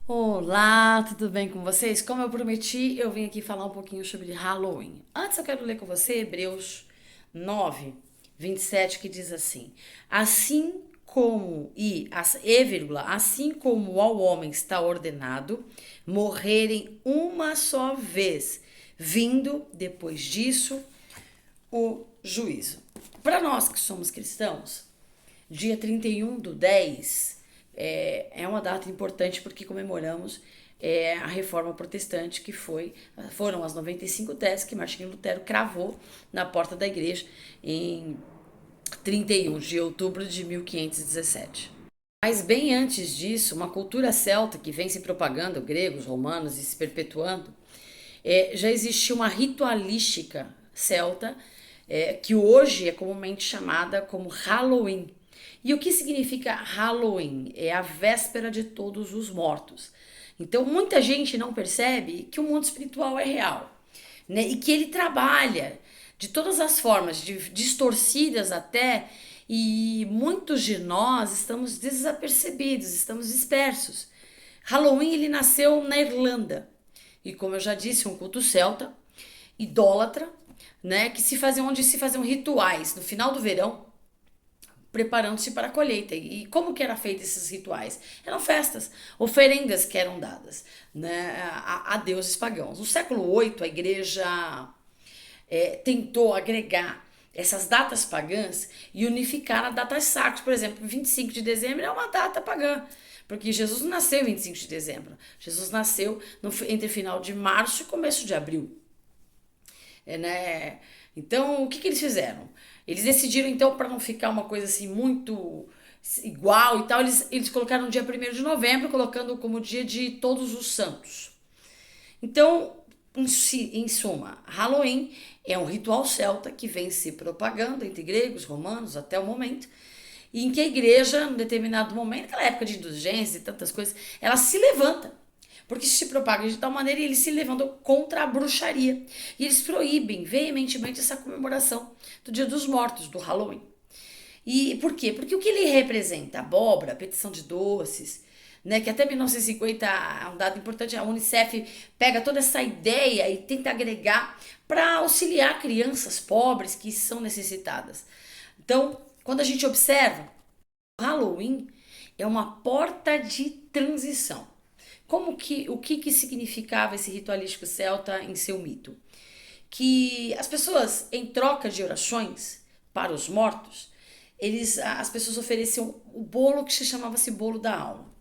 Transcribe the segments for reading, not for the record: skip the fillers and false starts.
Olá, tudo bem com vocês? Como eu prometi, eu vim aqui falar um pouquinho sobre Halloween. Antes eu quero ler com você Hebreus 9, 27, que diz assim: Assim como assim como ao homem está ordenado morrerem uma só vez, vindo depois disso o juízo. Para nós que somos cristãos, dia 31/10 é uma data importante porque comemoramos a reforma protestante, que foram as 95 teses que Martinho Lutero cravou na porta da igreja em 31 de outubro de 1517. Mas bem antes disso, uma cultura celta que vem se propagando, gregos, romanos, e se perpetuando, já existia uma ritualística celta, que hoje é comumente chamada como Halloween. E o que significa Halloween? É a véspera de todos os mortos. Então muita gente não percebe que o mundo espiritual é real, né? E que ele trabalha de todas as formas, distorcidas até, e muitos de nós estamos desapercebidos, estamos dispersos. Halloween ele nasceu na Irlanda e, como eu já disse, um culto celta, idólatra, né, onde se faziam rituais no final do verão, preparando-se para a colheita. E como que era feito esses rituais? Eram festas, oferendas que eram dadas, né, a deuses pagãos. No século VIII, a igreja tentou agregar essas datas pagãs e unificar a datas sacras. Por exemplo, 25 de dezembro é uma data pagã, porque Jesus não nasceu em 25 de dezembro. Jesus nasceu entre final de março e começo de abril. Né? Então, o que eles fizeram? Eles decidiram, então, para não ficar uma coisa assim muito igual e tal, eles colocaram o dia 1º de novembro, colocando como dia de Todos os Santos. Então, em suma, Halloween é um ritual celta que vem se propagando entre gregos, romanos, até o momento, e em que a igreja, em determinado momento, naquela época de indulgência e tantas coisas, ela se levanta, porque se propaga de tal maneira e eles se levantam contra a bruxaria. E eles proíbem veementemente essa comemoração do Dia dos Mortos, do Halloween. E por quê? Porque o que ele representa? Abóbora, petição de doces, né, que até 1950 é um dado importante, a Unicef pega toda essa ideia e tenta agregar para auxiliar crianças pobres que são necessitadas. Então, quando a gente observa, o Halloween é uma porta de transição. O que significava esse ritualístico celta em seu mito? Que as pessoas, em troca de orações para os mortos, as pessoas ofereciam o bolo que se chamava-se bolo da alma,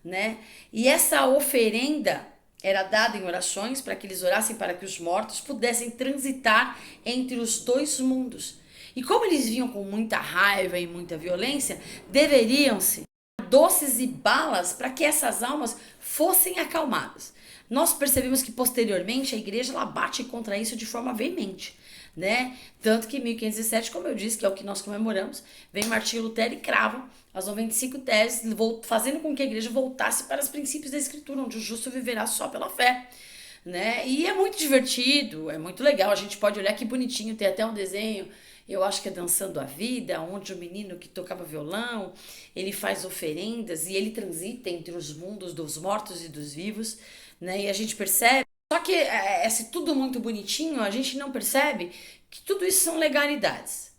né? E essa oferenda era dada em orações para que eles orassem para que os mortos pudessem transitar entre os dois mundos. E como eles vinham com muita raiva e muita violência, deveriam-se doces e balas para que essas almas fossem acalmadas. Nós percebemos que posteriormente a igreja ela bate contra isso de forma veemente, né? Tanto que em 1517, como eu disse, que é o que nós comemoramos, vem Martinho Lutero e crava as 95 teses, fazendo com que a igreja voltasse para os princípios da escritura, onde o justo viverá só pela fé. Né? E é muito divertido, é muito legal, a gente pode olhar que bonitinho, tem até um desenho, eu acho que é Dançando a Vida, onde o menino que tocava violão, ele faz oferendas e ele transita entre os mundos dos mortos e dos vivos, né? E a gente percebe, só que se tudo muito bonitinho, a gente não percebe que tudo isso são legalidades.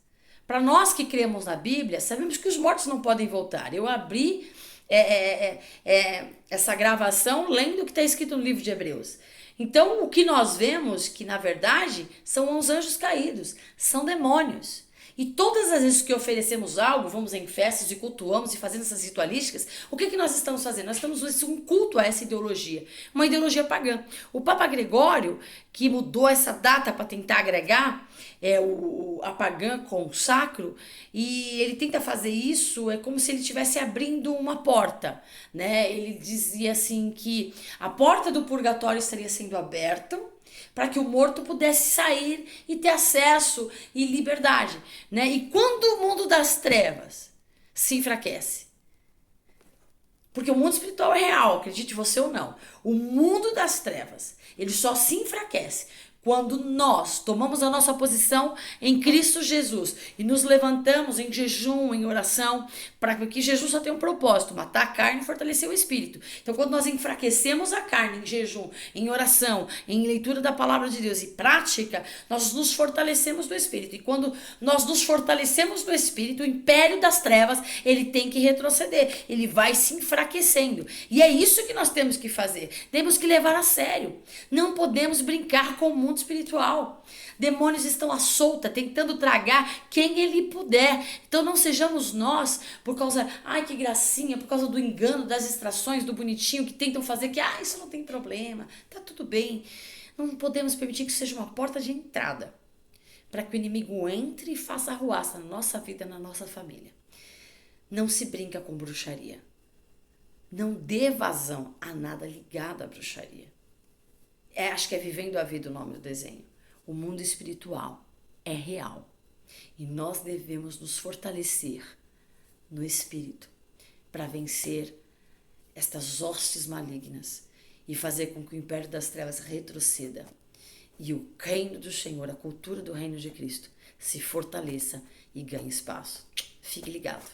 Para nós que cremos na Bíblia, sabemos que os mortos não podem voltar. Eu abri essa gravação lendo o que está escrito no livro de Hebreus. Então, o que nós vemos, que na verdade são os anjos caídos, são demônios. E todas as vezes que oferecemos algo, vamos em festas e cultuamos e fazendo essas ritualísticas, o que nós estamos fazendo? Nós estamos fazendo um culto a essa ideologia, uma ideologia pagã. O Papa Gregório, que mudou essa data para tentar agregar a pagã com o sacro, e ele tenta fazer isso, é como se ele estivesse abrindo uma porta, né? Ele dizia assim que a porta do purgatório estaria sendo aberta, para que o morto pudesse sair e ter acesso e liberdade, né? E quando o mundo das trevas se enfraquece, porque o mundo espiritual é real, acredite você ou não, o mundo das trevas, ele só se enfraquece Quando nós tomamos a nossa posição em Cristo Jesus e nos levantamos em jejum, em oração, para que Jesus só tem um propósito, matar a carne e fortalecer o espírito. Então, quando nós enfraquecemos a carne em jejum, em oração, em leitura da palavra de Deus e prática, nós nos fortalecemos no espírito. E quando nós nos fortalecemos no espírito, o império das trevas, ele tem que retroceder, ele vai se enfraquecendo. E é isso que nós temos que fazer. Temos que levar a sério. Não podemos brincar com o mundo espiritual. Demônios estão à solta, tentando tragar quem ele puder. Então não sejamos nós, por causa, ai que gracinha, por causa do engano, das distrações, do bonitinho, que tentam fazer que, isso não tem problema, tá tudo bem. Não podemos permitir que isso seja uma porta de entrada, para que o inimigo entre e faça arruaça na nossa vida, na nossa família. Não se brinca com bruxaria. Não dê vazão a nada ligado à bruxaria. Acho que é Vivendo a Vida o nome do desenho. O mundo espiritual é real. E nós devemos nos fortalecer no espírito para vencer estas hostes malignas e fazer com que o império das trevas retroceda e o reino do Senhor, a cultura do reino de Cristo, se fortaleça e ganhe espaço. Fique ligado.